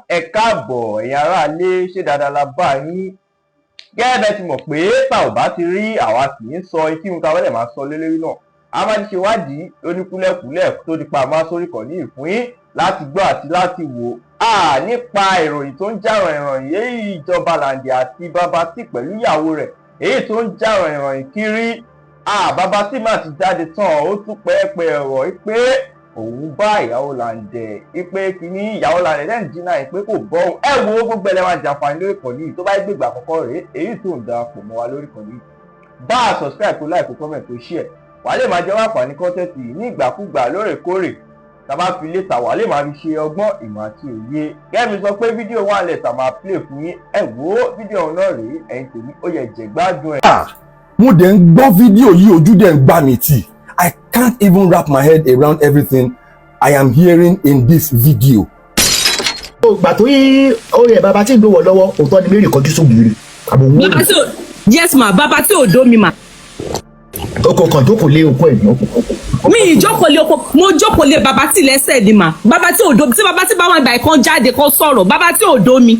Ẹ káàbọ̀ ẹ̀yin aráalé, ṣé dáadáa la bá yín? Gẹ́gẹ́ bẹ́ẹ̀ ti mọ̀ pé tá ò bá ti rí àwa kì í sọ etí ohun táwọn lè máa sọ lé lórí náà. A máa ń ṣe wádìí lóníkúlẹ̀kúlẹ̀ tó di pa máa sórí kàn ní ìfún yín láti gbọ́ àti láti wò. Nípa ìròyìn tó ń jà ràn-ìràn èyí Ìjọba Lande àti Bàbá Tí pẹ̀lú ìyàwó rẹ̀ èyí tó ń jà ràn-ìràn kiri. Bàbá Tí máa ti jáde tán ó tún pẹ́ẹ́pẹ́ ọ̀rọ̀ pé òun bá ìyàwó Lande ipe kìíní ìyàwó Lande lẹ́yìn jìnnà pé kò bọ́ òun. Ẹ wo gbogbo ẹlẹ́wọ̀n àjàǹfààní lórí ìkànnì yìí tó bá gbégbà àkọ́kọ́ rèé èyí tó ń darapọ̀ mọ́ wa lórí ìkànnì yìí. Bá a subscribe kó like kó comment kó share wà á lè máa jẹ́ wá àǹfààní kọ́ńtẹ́ǹtì yìí ní ìgbàkúgbà lóòrèkóòrè tá a bá fi létà wà á lè máa fi ṣe ọgbọ́n ìmọ̀ àti òye. Gẹ́gẹ́ sọ pé fídíò wà lẹ́tà máa play fún yín. Ẹ wo fídíò ọ̀hún náà rèé ẹ̀yin tèmi ó yẹ jẹ́ gbádùn ẹ̀. Mo dẹ̀ ń gbọ́ fídíò yìí ojú dẹ̀ ń gbà mí tì. I can't even wrap my head around everything I am hearing in this video. Gbà tó yí orí ẹ̀ bàbá tí ń gbé wọ̀ lọ́wọ́ òótọ́ ni Mary kọjú sóògùn rẹ̀. Yes ma, bàbá tí ò dó mi ma. Oko kan jókòó lé oko ẹ̀ ní oko. Mi ìjókòó lé oko, mo jókòó lé bàbá tí lẹ́sẹ̀ ni ma. Bàbá tí ò dó mi, tí bàbá tí bá wọn ìgbà kan jáde kan sọ̀rọ̀, bàbá tí ò dó mi.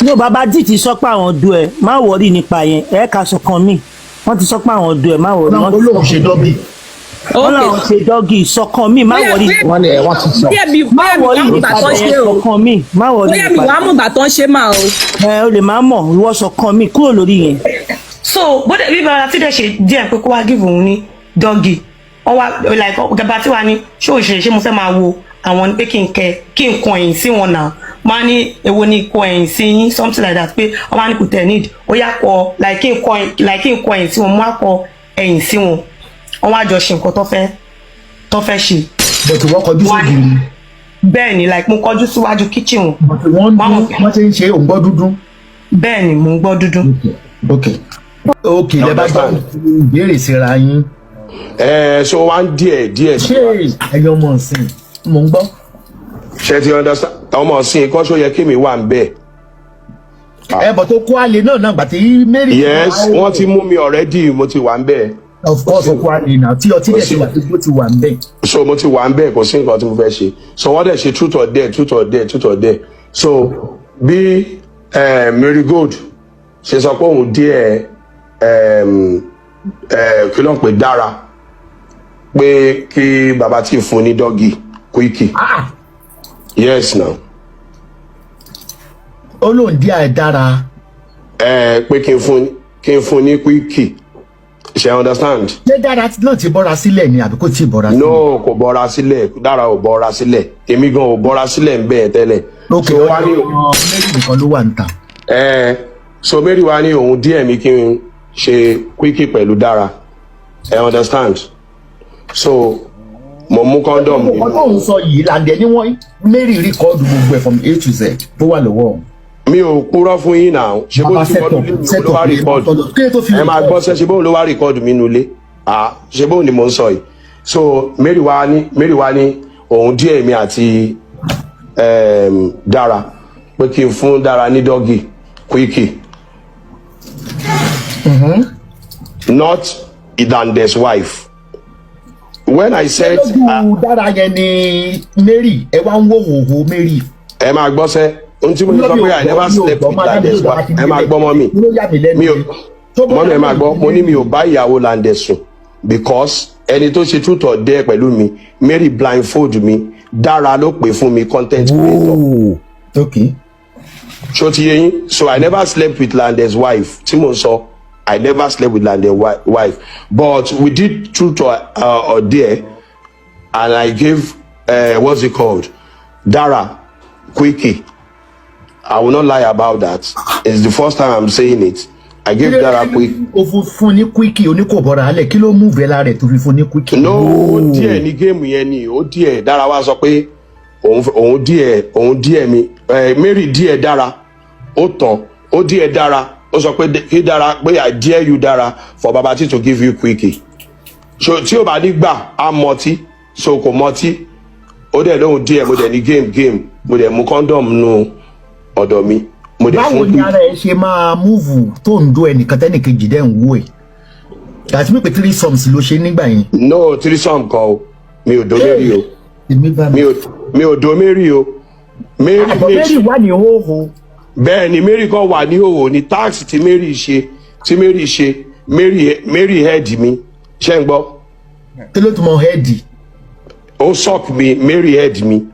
No, bàbá dì ti sọ pé àwọn do ẹ, má wọrí nípa yẹn, ẹ ká sọ kan mi. Wọ́n ti sọ pé àwọn do ẹ, má wọrí. Wọ́n lóun ṣe dọ́gì. Wọ́n làwọn ṣe dọ́gì sọkan mi, má wọrí. Wọ́n ní ẹ̀ wọ́n ti sọ. Má wọrí nípa yẹn sọkan mi, má wọrí nípa yẹn. Bóyá mi wàá mú bàtán ṣe máa o. O lè má mọ̀, ìwọ sọkan mi kúrò lórí yẹn. So bóde bí bàbá tí dẹ̀ ṣe díẹ̀ pé kó wá give òun ní dọ́gì wọ́n wá like bàbá tí wà ní ṣé mo fẹ́ máa wo àwọn ní pé kí n kọ ẹ̀yìn sí wọn náà máa ní èwo ni kọ ẹ̀yìn sí yín something like that pé wọ́n máa ní kò tẹ̀ need ó yá kọ like kí n kọ ẹ̀yìn sí wọn mo wá kọ ẹ̀yìn sí wọn wọ́n wá jọ ṣe nǹkan tó fẹ́ ṣe. Bọ̀tù wọ́n kọjú sóògùn. Bẹ́ẹ̀ ni like mo kọjú síwájú kitchen wọn. Bọ̀tù wọ́n ti ń ṣe òun gbọ́ dúdú. Bẹ́ẹ̀ ni mo ń gbọ́ dúdú. Ok lẹ bá gbọ́ ìbéèrè síra yín. So wá ń díẹ̀. Ṣé ẹyọ ọmọ ọ̀sìn mò ń gbọ́? Ṣé ti understand ọmọ ọ̀sìn kan ṣó yẹ kí mi wà ń bẹ̀. Bọ̀ tó kó àlè náà gbà tí Mary. Yes, wọ́n ti mú mi already, mo ti wà ń bẹ̀. Of course ó kó àlè náà tí ọtí dẹ̀ ti wà tó ti wà ń bẹ̀. So mo ti wà ń bẹ̀ kò sí nǹkan tí mo fẹ́ ṣe. So wọ́n dẹ̀ ṣe truth or dare. So bí Mary Gold ṣe sọ pé òun díẹ̀ kí ló ń pè dára pé kí bàbá tí fún ní dọ́gì Quickie. Yes now. Ó lóun díẹ̀ dára. Pé kí n fún ní Quickie. Ṣé understand? Ṣé dára náà ti bọ́ra sílẹ̀ ni àbí kò tí ì bọ́ra sílẹ̀? No, kò bọ́ra sílẹ̀. Dára ò bọ́ra sílẹ̀. Èmi gan ò bọ́ra sílẹ̀ ń bẹ́ẹ̀ tẹ́lẹ̀. Okay, ó wá ní Mary nìkan ló wà ń ta. So Mary wá ní òun díẹ̀ mi kí n ṣe Quickie pẹ̀lú dára. I understand? So mo mú condom. Ọkọ tó ń sọ yìí Lande ni wọ́n Mary rìkọ́ọ̀dù gbogbo ẹ̀ from A to Z tó wà lọ́wọ́. Mi ò purọ́ fún yín náà. Ṣé bó ti wọ́n ló wá rìkọ́ọ̀dù? Ẹ máa gbọ́ sẹ́ ṣe bó ló wá rìkọ́ọ̀dù mi nulẹ̀. Ṣé bó ni mò ń sọ yìí? So Mary wá ní òun díẹ̀ mi àti dára pé kí n fún dára ní dọ́gì Quickie. Not Lande's wife. When I said dára yẹn ni Mary ẹ wá ń wò hòhò Mary. Ẹ máa gbọ́ sẹ́ ohun tí mo sọ pé I never slept with Lande's wife. Ẹ máa gbọ́ mọ́ mi. Mọ́ mi ẹ máa gbọ́ mo ní mi ò bá ìyàwó Lande sùn because ẹni tó ṣe truth or dare pẹ̀lú mi Mary blindfold mi dára ló pè fún mi content creator. Okay. Ṣó ti yé yín? So I never slept with Lande's wife. Tí mo sọ I never slept with Lande's wife, but we did truth or dare, and I gave what's it called, Dara Quickie. I will not lie about that. It's the first time I'm saying it. I gave Dara Quickie. Fún ní Quickie oníkòbọ̀rà alẹ̀ kí ló mú vela rẹ̀ tó fi fún ní Quickie. No, ó díẹ̀ ní géèmù yẹn ni ó díẹ̀ Dara wá sọ pé òun díẹ̀ mi Mary díẹ̀ Dara ó tán ó díẹ̀ Dara. Ó sọ pé kí dára pé I dare you dára for Baba Tí to give you Quickie. So tí o bá ní gbà á mọtí so kò mọtí ó dẹ̀ lóhun díẹ̀ mo dẹ̀ ní game mo dẹ̀ mú condom nù ọ̀dọ̀ mi. Báwo ni ara ẹ ṣe máa múùvù tó ń do ẹnìkan tẹ́nìkejì dẹ̀ ń wò ẹ̀? Àti pé 3 sums ló ṣe nígbà yẹn. No 3 sum kan o mi ò do Mary o mi ò do Mary o Mary wà ní hóhó. Bẹ́ẹ̀ ni Mary kan wà ní òwò ní táàsì tí Mary ṣe Mary head mi ṣe ń gbọ́. Kí ló tún mọ head? Ó shock mi Mary head mi.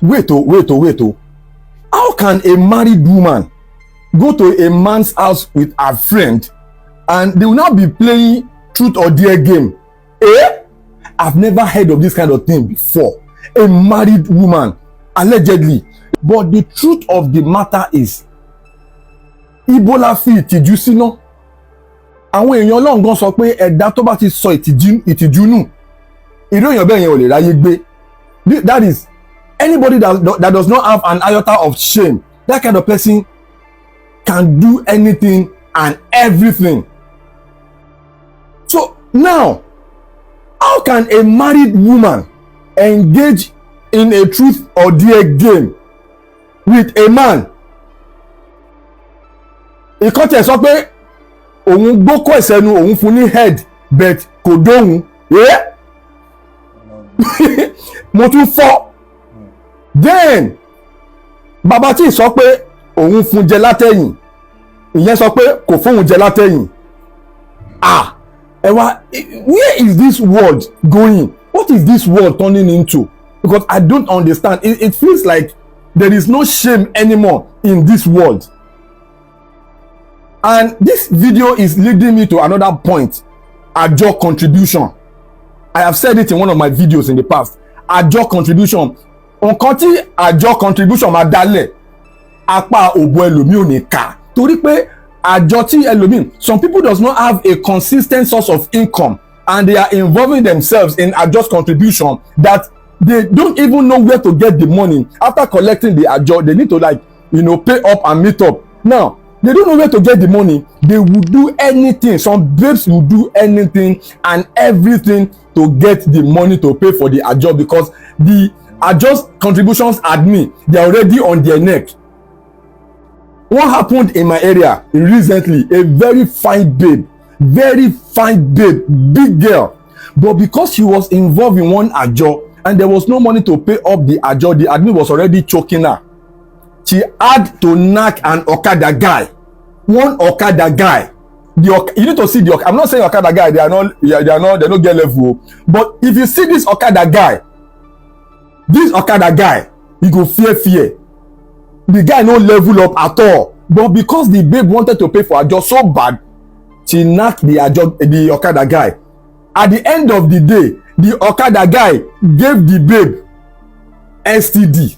Wait. How can a married woman go to a man's house with her friend and they will not be playing truth or dare game? I've never heard of this kind of thing before. A married woman, allegedly. But the truth of the matter is, Ibola fi ìtìjú síná. Àwọn èèyàn Ọlọ́run gan sọ pé ẹ̀dá tó bá ti sọ ìtìjú nù, irú èèyàn bẹ́ẹ̀ yẹn ò lè ráyé gbé. That is, anybody that does not have an iota of shame, that kind of person can do anything and everything. So now, how can a married woman engage in a truth or dare game with a man? Ìkọ́tẹ̀ sọ pé òun gbókò ìsẹ́nu òun fún ní head but kò dóhun. Mo tún fọ́. Then bàbá tí sọ pé òun fún jẹ látẹ̀yìn, ìyẹn sọ pé kò fóun jẹ látẹ̀yìn. Where is this world going? What is this world turning into? Because I don't understand. It feels like there is no shame anymore in this world. And this video is leading me to another point. Àjọ contribution. I have said it in one of my videos in the past. Àjọ contribution. Nǹkan tí àjọ contribution máa dálẹ̀, apá òbò ẹlòmíì ò ní ká. Torí pé àjọ tí ẹlòmíì, some people does not have a consistent source of income and they are involving themselves in àjọ contribution that they don't even know where to get the money. After collecting the àjọ, they need to pay up and meet up. Now, they don't know where to get the money. They will do anything. Some babes will do anything and everything to get the money to pay for the àjọ because the àjọ contributions admin, they are already on their neck. What happened in my area recently? A very fine babe, big girl, but because she was involved in one àjọ and there was no money to pay up the àjọ, the admin was already choking her. She had to knack an Okada guy, one Okada guy. You need to see I'm not saying Okada guy, they don't get level, but if you see this Okada guy, you go fear. The guy no level up at all, but because the babe wanted to pay for àjọ so bad, she knocked the Okada guy. At the end of the day, the Okada guy gave the babe STD.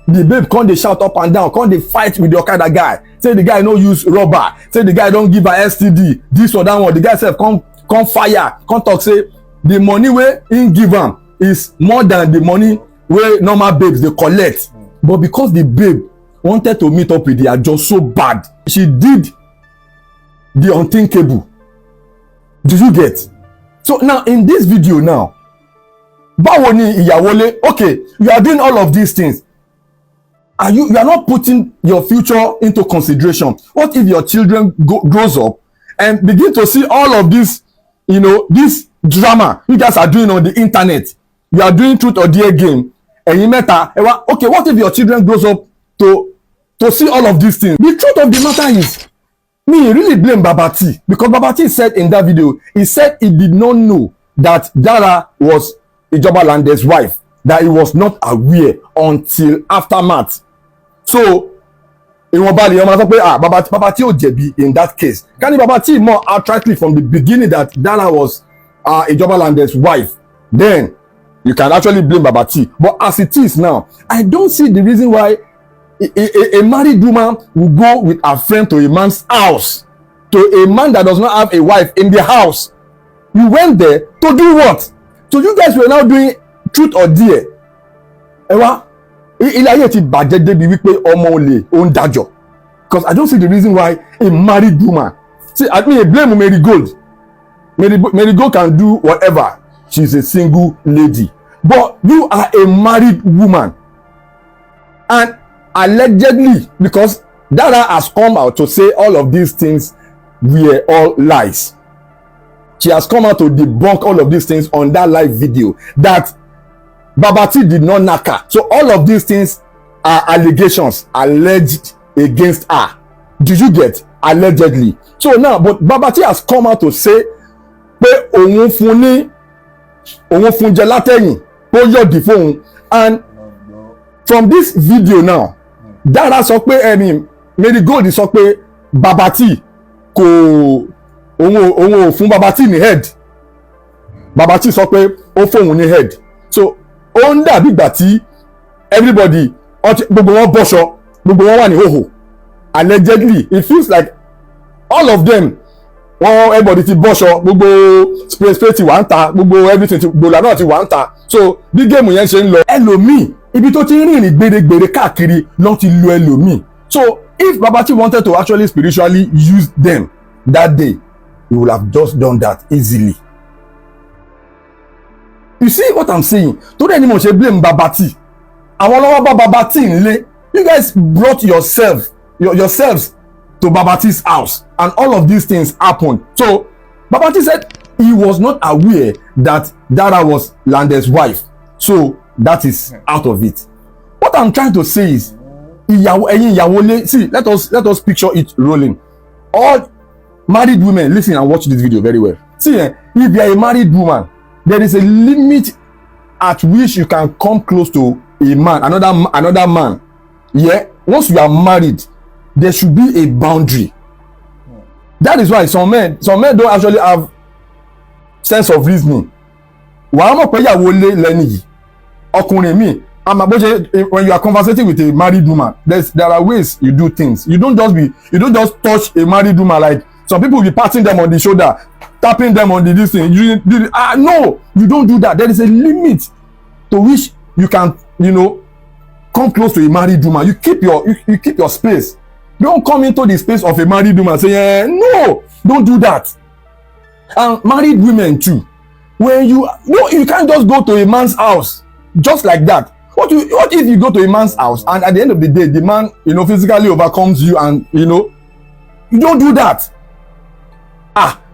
The babe come dey shout up and down, come dey fight with the Okada guy, say the guy no use rubber, say the guy don give her STD, this or that one. The guy sef come fire, come talk say the money wey him give am is more than the money wey normal babes dey collect. But because the babe wanted to meet up with the àjọ so bad, she did the unthinkable. Did you get? So now in this video now, báwo ni ìyàwó, okay, you are doing all of these things. You are not putting your future into consideration. What if your children grows up and begin to see all of this, this drama you guys are doing on the internet? You are doing truth or dare game. Okay, what if your children grows up to see all of these things? The truth of the matter is, me really blame Babati, because Babati said in that video, he said he did not know that Dara was Ijoba Lande's wife, that he was not aware until aftermath. So, Babati ò jẹ̀bi in that case. Can Babati more outrightly from the beginning that Dara was Ijoba Lande's wife, then you can actually blame Babati. But as it is now, I don't see the reason why a married woman will go with a friend to a man's house, to a man that does not have a wife in the house. You went there to do what? So you guys were now doing truth or dare. Ilé ayé ti bàjẹ́ débi wípé ọmọ olè ó ń dájọ́. Because I don't see the reason why a married woman, see, I mean, blame Mary Gold. Mary Gold can do whatever. She's a single lady. But you are a married woman. And allegedly, because Dara has come out to say all of these things were all lies. She has come out to debunk all of these things on that live video, that Babati did not knock her. So all of these things are allegations alleged against her. Do you get? Allegedly. So now, but Babati has come out to say pé òun fún jẹ látẹ̀yìn pé ó yọ̀dí fóun, and from this video now Dara sọ pé Marigold sọ pé Babati kò òun ò fún Babati ní head. Babati sọ pé ó fóun ní head. So ó ń dàbí ìgbà tí everybody gbogbo wọn bọ́ṣọ, gbogbo wọn wà ní hòhò. Allegedly, it feels like all of them, everybody ti bọ́ṣọ, gbogbo spray ti wà ń ta, gbogbo everything ti gbòòlà náà ti wà ń ta. So bí géèmù yẹn ṣe ń lọ, ẹlòmíì ibi tó ti ń rìnrìn gbèrègbèrè káàkiri ló ti lo ẹlòmíì. So if Babati wanted to actually spiritually use them that day, he would have just done that easily. You see what I'm saying? Torí ẹni mo ṣe blame Babati. Àwọn lọ́wọ́ bá Babati nílé. You guys brought yourselves to Babati's house, and all of these things happened. So Babati said he was not aware that Dara was Lande's wife. So that is out of it. What I'm trying to say is, see, let us picture it rolling. All married women, listen and watch this video very well. See, if you are a married woman, there is a limit at which you can come close to a man, another man. Yeah, once you are married, there should be a boundary. That is why some men don't actually have sense of reasoning. Wàá mọ̀ pé ìyàwó lé lẹ́ni yìí, ọkùnrin mi, when you are conversating with a married woman, there are ways you do things. You don't just touch a married woman like some people will be patting them on the shoulder, tapping them on this thing. No, you don't do that. There is a limit to which you can, come close to a married woman. You keep your space. Don't come into the space of a married woman and say, no, don't do that. And married women too. When you can't just go to a man's house just like that. What if you go to a man's house and at the end of the day, the man, physically overcomes you and, you don't do that.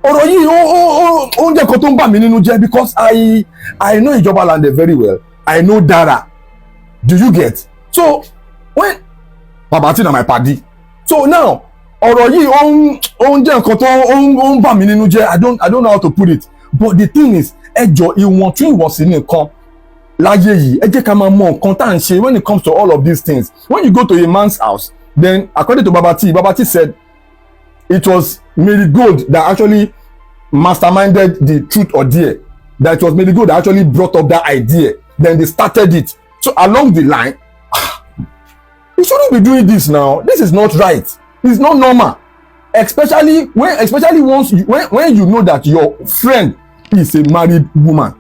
Ọ̀rọ̀ yìí ó ń jẹ́ kó tó ń bà mí nínú jẹ́, because I know Ijoba Lande very well. I know Dara. Do you get? So when Babati na my padi. So now ọ̀rọ̀ yìí ó ń jẹ́ nǹkan tó ń bà mí nínú jẹ́. I don't know how to put it. But the thing is, ẹjọ́ ìwọ̀ntúnwọ̀nsì nìkan láyé yìí, ẹ jẹ́ ká máa mọ nǹkan tá à ń ṣe when it comes to all of these things. When you go to a man's house, then according to Babati said it was Marigold that actually masterminded the truth or dare. That it was Marigold that actually brought up that idea. Then they started it. So along the line, you shouldn't be doing this now. This is not right. It's not normal. Especially once when you know that your friend is a married woman.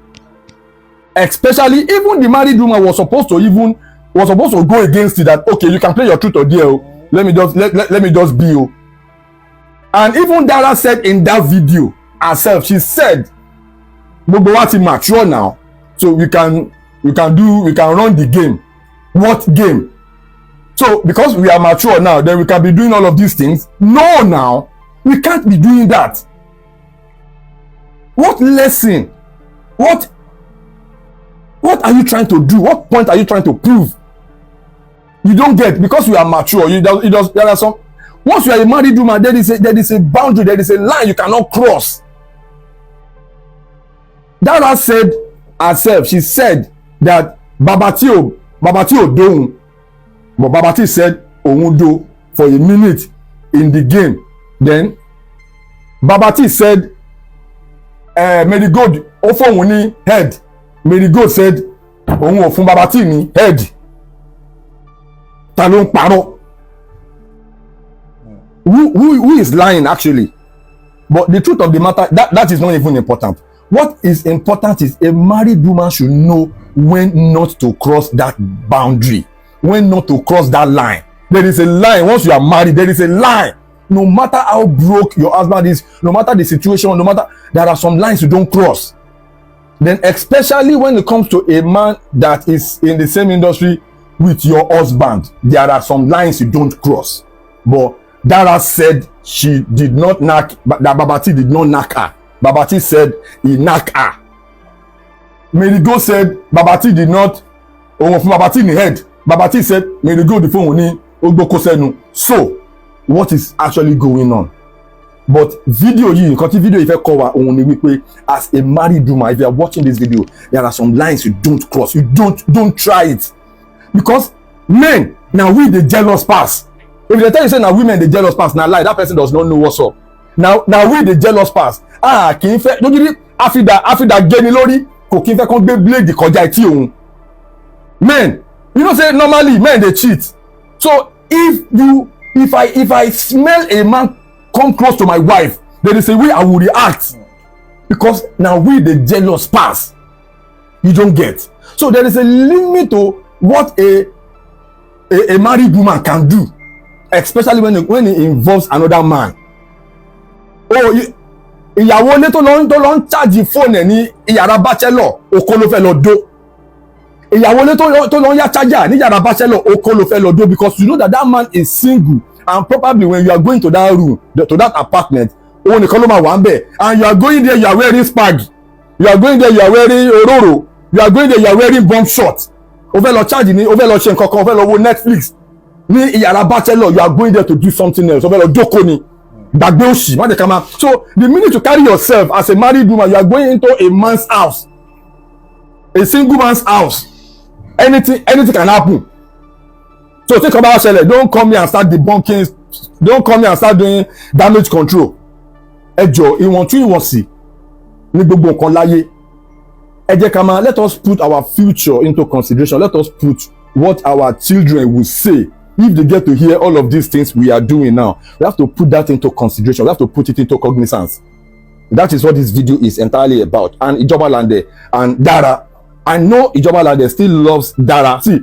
Especially even the married woman was supposed to go against it, that okay, you can play your truth or dare. Let me just be. And even Dara said in that video herself, she said, "Gbogbo wa ti mature now, so we can run the game." What game? So because we are mature now, then we can be doing all of these things? No, now we can't be doing that. What lesson? What are you trying to do? What point are you trying to prove? You don't get, because we are mature. There are some. Once you are a married woman, there is a boundary, there is a line you cannot cross. Dara said herself, she said that Babati Odohun, but Babati said Omudo for a minute in the game. Then Babati said Marigold ofun ni head. Marigold said òun ò fún Babati ní head. Ta ló ń parọ́? Who is lying actually? But the truth of the matter, that is not even important. What is important is a married woman should know when not to cross that boundary, when not to cross that line. There is a line. Once you are married, there is a line. No matter how broke your husband is, no matter the situation, there are some lines you don't cross. Then especially when it comes to a man that is in the same industry with your husband, there are some lines you don't cross. But Dara said she did not knock, that Babati did not knock her. Babati said he knocked her. Marigold said Babati did not, from Babati in the head. bàbá tí said Mary Gold fóun ní ó gbókó sẹ́nu. So what is actually going on? But video yìí nǹkan tí video yìí fẹ́ kọ́ wa òun ni wípé as a married woman, if you are watching this video, there are some lines you don't cross, you don't try it, because men na we dey jealous pass. If they tell you say na women dey jealous pass, na lie, that person does not know what's up. na we dey jealous pass. Kì í fẹ́ lójú rí àfidà gẹ́ni lórí kò kí n fẹ́ kán gbé blade kọjá etí òun. Men, you know say normally men dey cheat. So if I smell a man come close to my wife, there is a way I will react, because now we the jealous pass. You don't get. So there is a limit to what a married woman can do, especially when it involves another man. Ìyàwó ilé tó lọ ń charge phone ẹ̀ ní ìyàrá bachelor oko ló fẹ́ lọ dó. Ìyàwó ilé tó lọ ń yá charger ní ìyàrá bachelor oko ló fẹ́ lọ dó, because you know that man is single, and probably when you are going to that room, to that apartment, òun nìkan ló máa wà ń bẹ̀, and you are going there, you are wearing spag, you are going there, you are wearing ororo, you are going there, you are wearing bomb shot. O fẹ́ lọ charge ní, o fẹ́ lọ ṣe nǹkan kan, o fẹ́ lọ wo Netflix ní ìyàrá bachelor, you are going there to do something else, o fẹ́ lọ jókòó ni. Gbàgbé òṣì má jẹ́ ká máa. So the minute you carry yourself as a married woman, you are going into a man's house, a single man's house. Anything can happen. So think about ṣẹlẹ̀, don't come here and start debunking, don't come here and start doing damage control. Ẹ jọ̀ọ́ ìwọ̀ntúnwọ̀nsì ní gbogbo nǹkan láyé. Ẹ jẹ́ ká máa, let us put our future into consideration. Let us put what our children will say if they get to hear all of these things we are doing now. We have to put that into consideration. We have to put it into cognizance. That is what this video is entirely about. And Ijoba Lande and Dara, I know Ijoba Lande still loves Dara. See,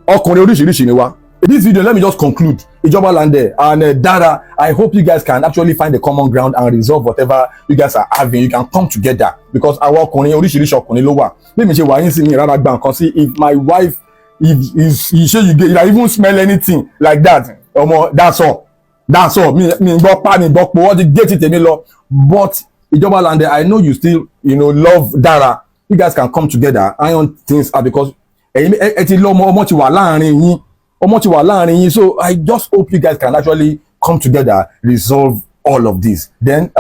ọkùnrin oríṣiríṣi ni wá. In this video, let me just conclude. Ijoba Lande and Dara, I hope you guys can actually find a common ground and resolve whatever you guys are having. You can come together, because our ọkùnrin oríṣiríṣi ọkùnrin ló wà. Bí mi ṣe wà yín sí mi rárá gbà nǹkan sí, if my wife, if you say you get, if I even smell anything like that, that's all. Me gbọ́ pa mi gbọ́ po, what the get it èmi lọ. But Ijoba Lande, I know you still, love Dara. You guys can come together, iron things out, because ẹ ti lọ ọmọ ti wà láàrin yín. So I just hope you guys can actually come together, resolve all of this. Then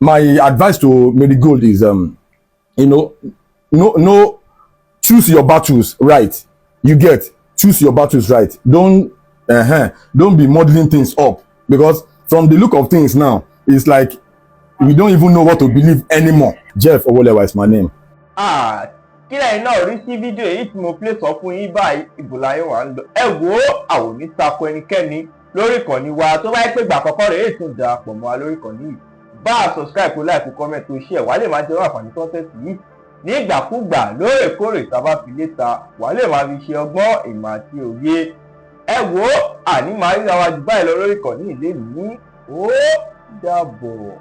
my advice to Mary Gold is no, choose your battles right. You get, choose your battles right. Don't be modeling things up, because from the look of things now, it's like we don't even know what to believe anymore. Jeff Owolewa is my name. Kí lẹ́yìn náà rí sí fídíò èyí tí mo play sọ fún yín báyìí, ìbò láyé wà ń lọ. Ẹ wo àwọn ní tako ẹnikẹ́ni lórí ìkànnì wa, tó bá yẹ pé ìgbà àkọ́kọ́ rẹ̀ èyí tún darapọ̀ mọ́ wa lórí ìkànnì yìí. Bá a subscribe kó like kó comment tó share, wà lè máa jẹ́ àǹfààní content yìí ní ìgbàkúgbà lóòrèkóòrè tá a bá fi léta, wà lè máa fi ṣe ọgbọ́n ìmọ̀ àti òye. Ẹ wo àní máa ríra wa jù báyìí lọ lórí ìkànnì ìlé ní ó dàbọ̀.